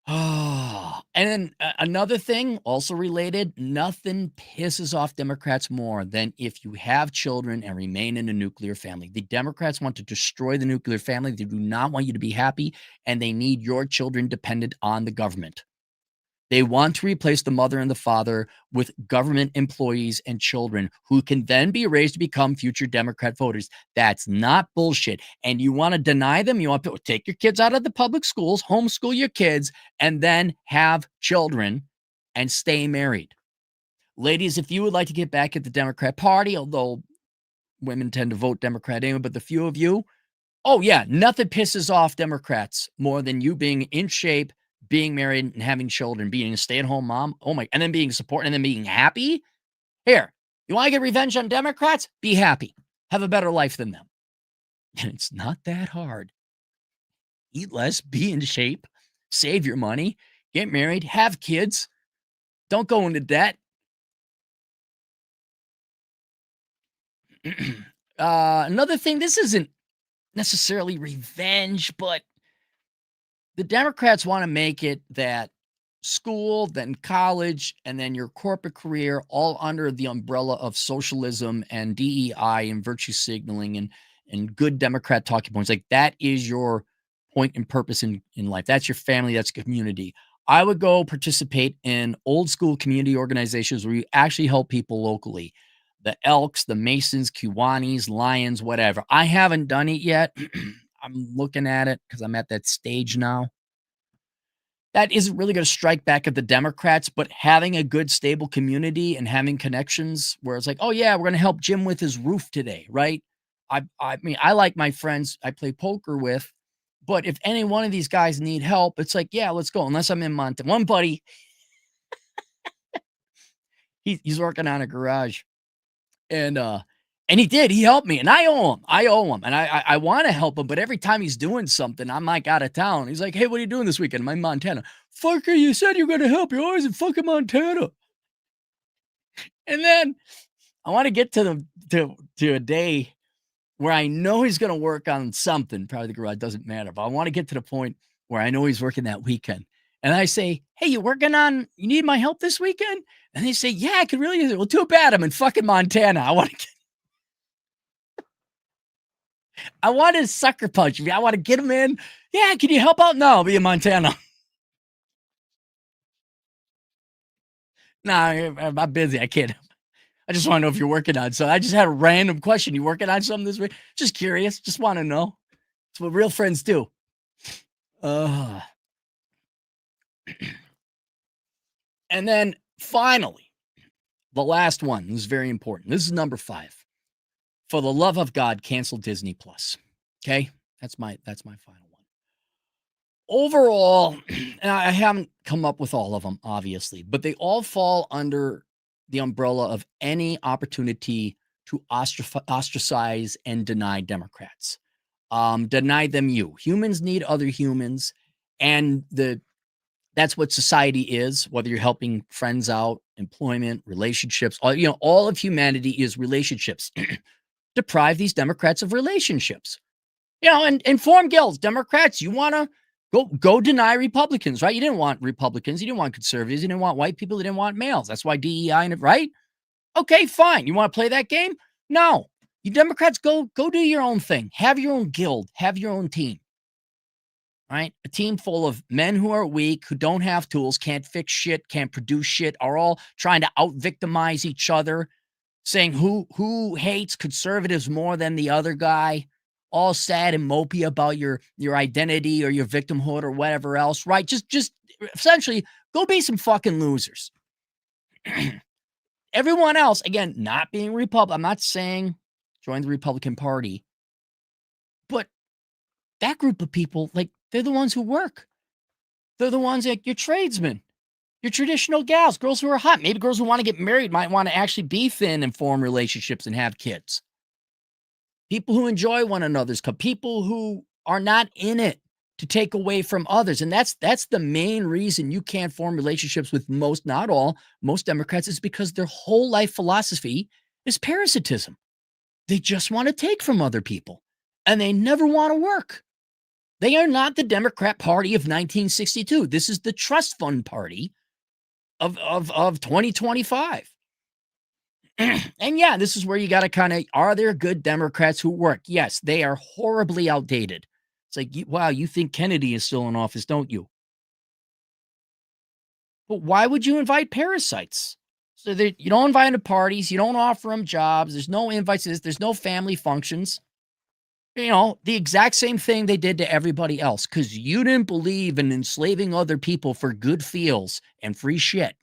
Oh, and then another thing, also related, nothing pisses off Democrats more than if you have children and remain in a nuclear family. The Democrats want to destroy the nuclear family. They do not want you to be happy, and they need your children dependent on the government. They want to replace the mother and the father with government employees and children who can then be raised to become future Democrat voters. That's not bullshit. And you want to deny them? You want to take your kids out of the public schools, homeschool your kids, and then have children and stay married. Ladies, if you would like to get back at the Democrat Party, although women tend to vote Democrat anyway, but the few of you, oh yeah, nothing pisses off Democrats more than you being in shape, being married and having children, being a stay-at-home mom. Oh my, and then being supported and then being happy. Here, you want to get revenge on Democrats? Be happy. Have a better life than them. And it's not that hard. Eat less, be in shape, save your money, get married, have kids. Don't go into debt. Another thing, this isn't necessarily revenge, but the Democrats want to make it that school, then college, and then your corporate career all under the umbrella of socialism and DEI and virtue signaling and good Democrat talking points. Like that is your point and purpose in life. That's your family, that's community. I would go participate in old school community organizations where you actually help people locally. The Elks, the Masons, Kiwanis, Lions, whatever. I haven't done it yet. I'm looking at it because I'm at that stage now. That isn't really going to strike back at the Democrats, but having a good, stable community and having connections where it's like, oh, yeah, we're going to help Jim with his roof today, right? I mean, I like my friends I play poker with, but if any one of these guys need help, it's like, yeah, let's go. Unless I'm in Montana. One buddy, he's working on a garage. And he helped me, and I owe him, and I want to help him, but every time he's doing something, I'm like out of town. He's like, hey, what are you doing this weekend? I'm in Montana. Fucker, you said you're going to help. You're always in fucking Montana. And then I want to get to a day where I know he's going to work on something. Probably the garage doesn't matter, but I want to get to the point where I know he's working that weekend. And I say, hey, you need my help this weekend? And they say, yeah, I could really use it. Well, too bad. I'm in fucking Montana. I want to sucker punch me. I want to get him in. Yeah, can you help out? No, I'll be in Montana. Nah, I'm busy. I can't. I just want to know if you're working on. So I just had a random question. You working on something this week? Just curious. Just want to know. It's what real friends do. And then finally, the last one. This is very important. This is number 5. For the love of God, cancel Disney Plus. Okay, that's my final one. Overall, and I haven't come up with all of them, obviously, but they all fall under the umbrella of any opportunity to ostracize and deny Democrats. Deny them you. Humans need other humans, and that's what society is, whether you're helping friends out, employment, relationships, all of humanity is relationships. Deprive these Democrats of relationships. And form guilds. Democrats, you want to go deny Republicans, right? You didn't want Republicans. You didn't want conservatives. You didn't want white people. You didn't want males. That's why DEI, right? Okay, fine. You want to play that game? No. You Democrats, go do your own thing. Have your own guild. Have your own team. Right? A team full of men who are weak, who don't have tools, can't fix shit, can't produce shit, are all trying to out-victimize each other, saying who hates conservatives more than the other guy, all sad and mopey about your identity or your victimhood or whatever else, right? Just essentially go be some fucking losers. Everyone else, again, not being Republican. I'm not saying join the Republican Party, but that group of people, like, they're the ones who work. They're the ones like your tradesmen, your traditional gals, girls who are hot. Maybe girls who want to get married might want to actually be thin and form relationships and have kids. People who enjoy one another's people who are not in it to take away from others. And that's the main reason you can't form relationships with most, not all, most Democrats is because their whole life philosophy is parasitism. They just want to take from other people and they never want to work. They are not the Democrat Party of 1962. This is the trust fund party of 2025. And yeah, this is where you got to kind of, are there good Democrats who work? Yes, they are horribly outdated. It's like, wow, you think Kennedy is still in office, don't you? But why would you invite parasites? So you don't invite them to parties. You don't offer them jobs. There's no invites to this. There's no family functions. You know, the exact same thing they did to everybody else because you didn't believe in enslaving other people for good feels and free shit.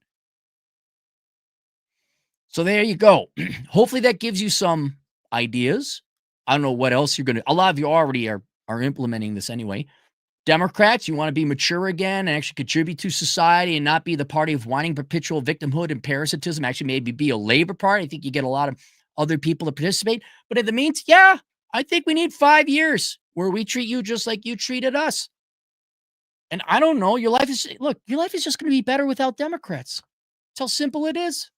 So there you go. Hopefully that gives you some ideas. I don't know what else you're going to, a lot of you already are implementing this anyway. Democrats, you want to be mature again and actually contribute to society and not be the party of whining perpetual victimhood and parasitism. Actually, maybe be a labor party. I think you get a lot of other people to participate. But in the meantime, yeah, I think we need 5 years where we treat you just like you treated us. And I don't know, your life is just going to be better without Democrats. That's how simple it is.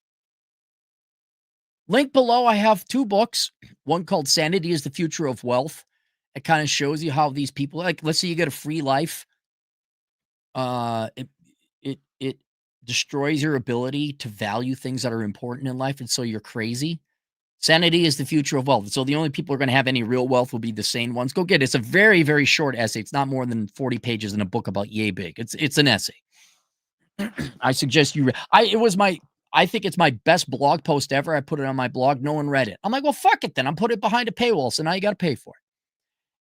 Link below, I have 2 books. One called Sanity is the Future of Wealth. It kind of shows you how these people, like, let's say you get a free life. It destroys your ability to value things that are important in life. And so you're crazy. Sanity is the future of wealth. So the only people who are going to have any real wealth will be the sane ones. Go get it. It's a very, very short essay. It's not more than 40 pages in a book about yay big. It's an essay. I suggest you I think it's my best blog post ever. I put it on my blog. No one read it. I'm like, well, fuck it then. I'm putting it behind a paywall. So now you got to pay for it.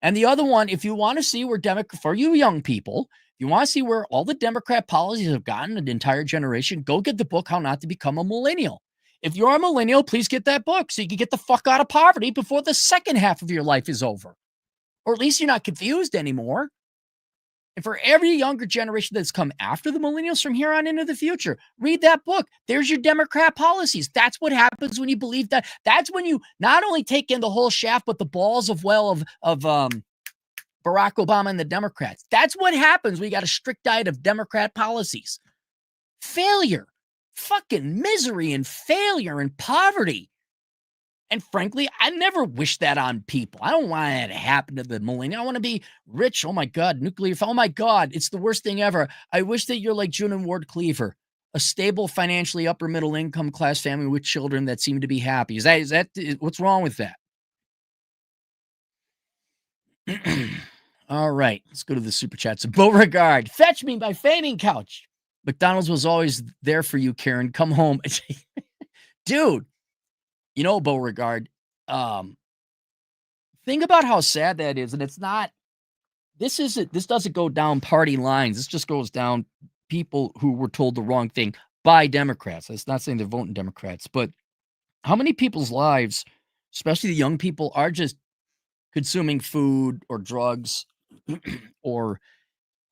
And the other one, if you want to see where for you young people, you want to see where all the Democrat policies have gotten an entire generation, go get the book, How Not to Become a Millennial. If you're a millennial, please get that book so you can get the fuck out of poverty before the second half of your life is over. Or at least you're not confused anymore. And for every younger generation that's come after the millennials from here on into the future, read that book. There's your Democrat policies. That's what happens when you believe that. That's when you not only take in the whole shaft, but the balls of Barack Obama and the Democrats. That's what happens when you got a strict diet of Democrat policies. Failure, fucking misery and failure and poverty. And frankly, I never wish that on people. I don't want that to happen to the millennial. I want to be rich. Oh my God, nuclear. Oh my God, it's the worst thing ever. I wish that you're like June and Ward Cleaver, a stable, financially upper middle income class family with children that seem to be happy. Is that what's wrong with that? All right, let's go to the super chats. Beauregard, fetch me by Faming Couch. McDonald's was always there for you, Karen. Come home. Dude, you know, Beauregard, think about how sad that is. And it's not, this doesn't go down party lines. This just goes down people who were told the wrong thing by Democrats. It's not saying they're voting Democrats, but how many people's lives, especially the young people, are just consuming food or drugs or,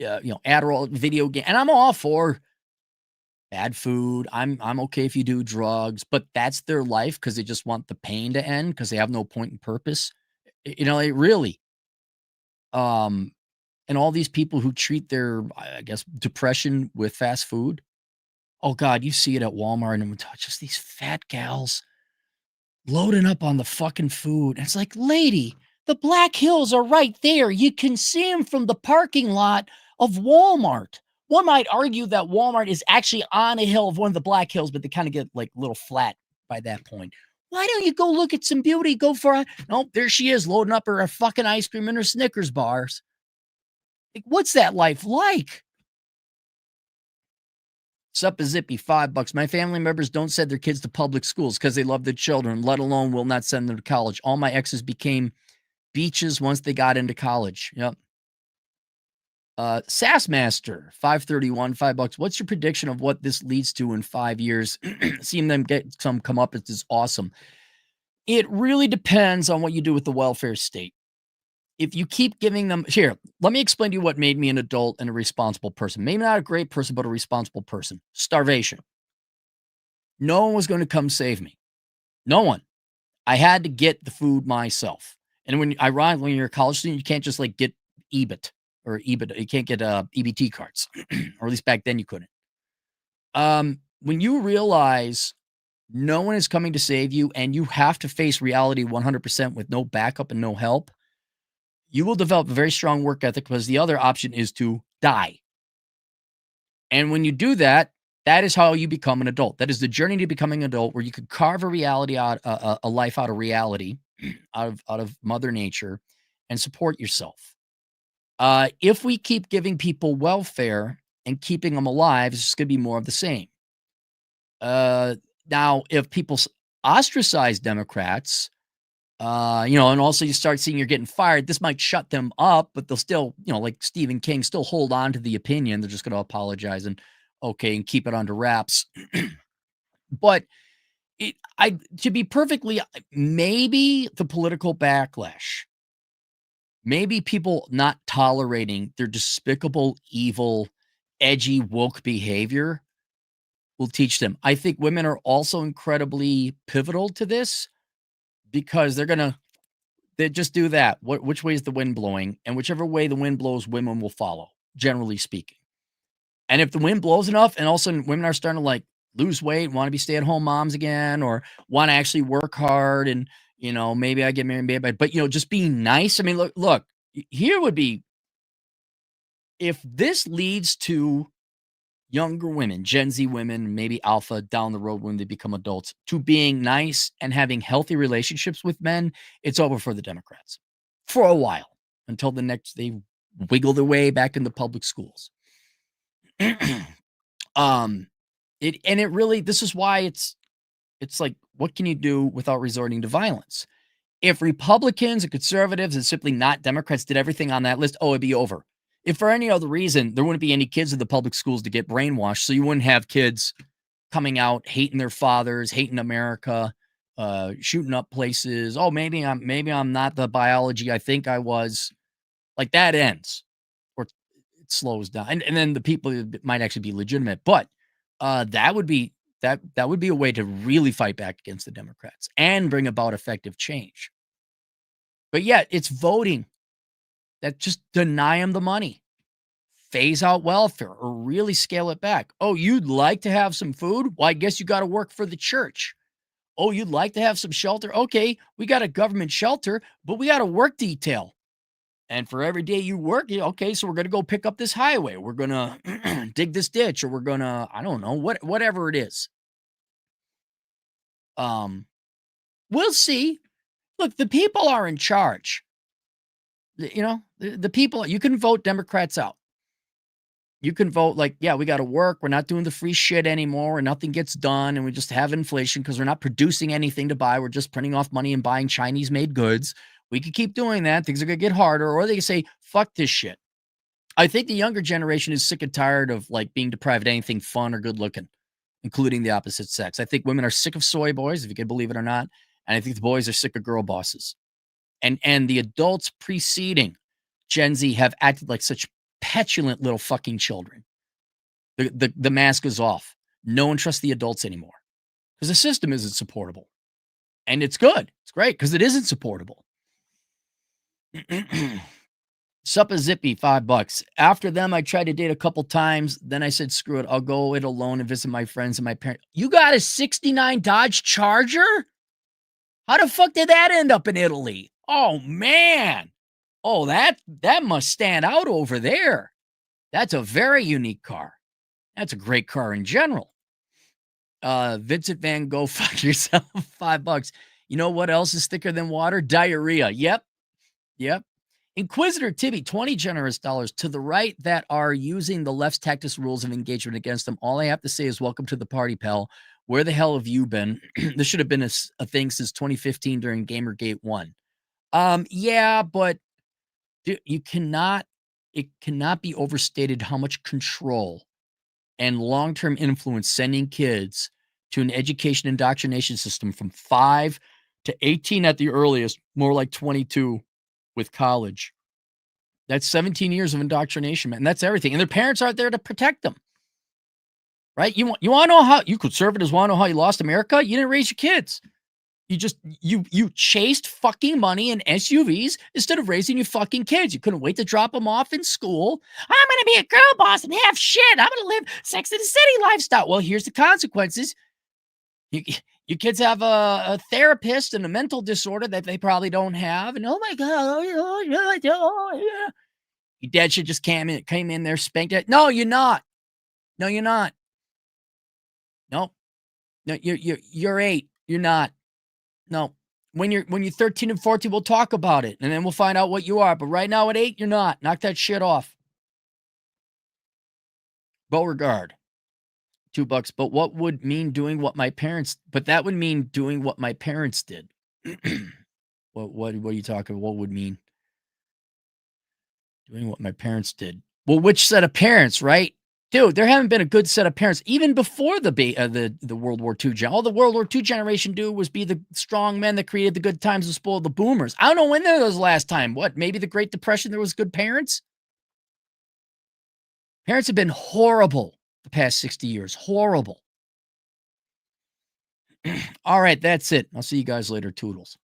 Adderall, video game. And I'm all for bad food. I'm okay if you do drugs, but that's their life because they just want the pain to end because they have no point and purpose. It really, and all these people who treat their, I guess, depression with fast food. Oh God, you see it at Walmart and just these fat gals loading up on the fucking food. And it's like, lady, the Black Hills are right there. You can see them from the parking lot of Walmart. One might argue that Walmart is actually on a hill of one of the Black Hills, but they kind of get like a little flat by that point. Why don't you go look at some beauty? Go for it. No, there she is loading up her fucking ice cream and her Snickers bars. Like, what's that life like? Sup a zippy, $5. My family members don't send their kids to public schools because they love their children, let alone will not send them to college. All my exes became beaches once they got into college. Yep. Sassmaster 531, $5. What's your prediction of what this leads to in 5 years? Seeing them get some come up is awesome. It really depends on what you do with the welfare state. If you keep giving them here, let me explain to you what made me an adult and a responsible person. Maybe not a great person, but a responsible person. Starvation. No one was going to come save me. No one. I had to get the food myself. And ironically, when you're a college student, you can't just like get EBIT or EBIT. You can't get EBT cards, or at least back then you couldn't. When you realize no one is coming to save you and you have to face reality 100% with no backup and no help, you will develop a very strong work ethic because the other option is to die. And when you do that, that is how you become an adult. That is the journey to becoming an adult, where you could carve a reality out, a life out of reality, out of Mother Nature, and support yourself. If we keep giving people welfare and keeping them alive, it's just going to be more of the same. Now, if people ostracize Democrats, and also you start seeing you're getting fired, this might shut them up, but they'll still, like Stephen King, still hold on to the opinion. They're just going to apologize and keep it under wraps. But to be perfectly, maybe the political backlash, maybe people not tolerating their despicable, evil, edgy, woke behavior will teach them. I think women are also incredibly pivotal to this, because they just do that. Which way is the wind blowing? And whichever way the wind blows, women will follow, generally speaking. And if the wind blows enough and all of a sudden women are starting to like lose weight, want to be stay-at-home moms again, or want to actually work hard, and maybe I get married, but just being nice. I mean, look, here would be, if this leads to younger women, Gen Z women, maybe alpha down the road when they become adults, to being nice and having healthy relationships with men, it's over for the Democrats for a while, until they wiggle their way back into public schools. This is why it's like, what can you do without resorting to violence? If Republicans and conservatives and simply not Democrats did everything on that list, it'd be over. If for any other reason, there wouldn't be any kids in the public schools to get brainwashed. So you wouldn't have kids coming out hating their fathers, hating America, shooting up places. Oh, maybe I'm not the biology I think I was. Like, that ends, or it slows down, and then the people might actually be legitimate. But that would be a way to really fight back against the Democrats and bring about effective change. But yeah, it's voting that just deny them the money, phase out welfare, or really scale it back. Oh, you'd like to have some food? Well, I guess you got to work for the church. Oh, you'd like to have some shelter? Okay, we got a government shelter, but we got a work detail. And for every day you work, okay, so we're going to go pick up this highway. We're going to dig this ditch, or we're going to, I don't know, whatever it is. We'll see. Look, the people are in charge. The people, you can vote Democrats out. You can vote like, yeah, we got to work. We're not doing the free shit anymore, and nothing gets done. And we just have inflation because we're not producing anything to buy. We're just printing off money and buying Chinese made goods. We could keep doing that. Things are going to get harder. Or they can say, fuck this shit. I think the younger generation is sick and tired of like being deprived of anything fun or good looking, including the opposite sex. I think women are sick of soy boys, if you can believe it or not. And I think the boys are sick of girl bosses. And the adults preceding Gen Z have acted like such petulant little fucking children. The mask is off. No one trusts the adults anymore because the system isn't supportable. And it's good. It's great because it isn't supportable. Suppa Zippy, $5. After them, I tried to date a couple times. Then I said, screw it. I'll go it alone and visit my friends and my parents. You got a 69 Dodge Charger? How the fuck did that end up in Italy? Oh, man. Oh, that must stand out over there. That's a very unique car. That's a great car in general. Vincent Van Gogh, fuck yourself, $5. You know what else is thicker than water? Diarrhea. Yep. Inquisitor Tibby, 20 generous dollars. To the right that are using the left's tactics rules of engagement against them, all I have to say is welcome to the party, pal. Where the hell have you been? This should have been a thing since 2015 during Gamergate 1. Yeah, but you cannot it cannot be overstated how much control and long-term influence sending kids to an education indoctrination system from 5 to 18 at the earliest, more like 22 with college. That's 17 years of indoctrination, man. That's everything. And their parents aren't there to protect them. Right? You want to know how you conservatives want to know how you lost America? You didn't raise your kids. You chased fucking money in SUVs instead of raising your fucking kids. You couldn't wait to drop them off in school. I'm going to be a girl boss and have shit. I'm going to live Sex in the City lifestyle. Well, here's the consequences. Your kids have a therapist and a mental disorder that they probably don't have. And oh my God, your dad should just came in there, spanked it. No, you're not. No, you're not. Nope. No, you're 8. You're not. No. When you're 13 and 14, we'll talk about it, and then we'll find out what you are. But right now at 8, you're not. Knock that shit off. Beauregard, $2. But what would mean doing what my parents? But that would mean doing what my parents did. What are you talking about? What would mean doing what my parents did? Well, which set of parents, right? Dude, there haven't been a good set of parents even before the World War II. All the World War II generation do was be the strong men that created the good times and spoiled the boomers. I don't know when there was the last time. What, maybe the Great Depression there was good parents? Parents have been horrible the past 60 years. Horrible. All right, that's it. I'll see you guys later. Toodles.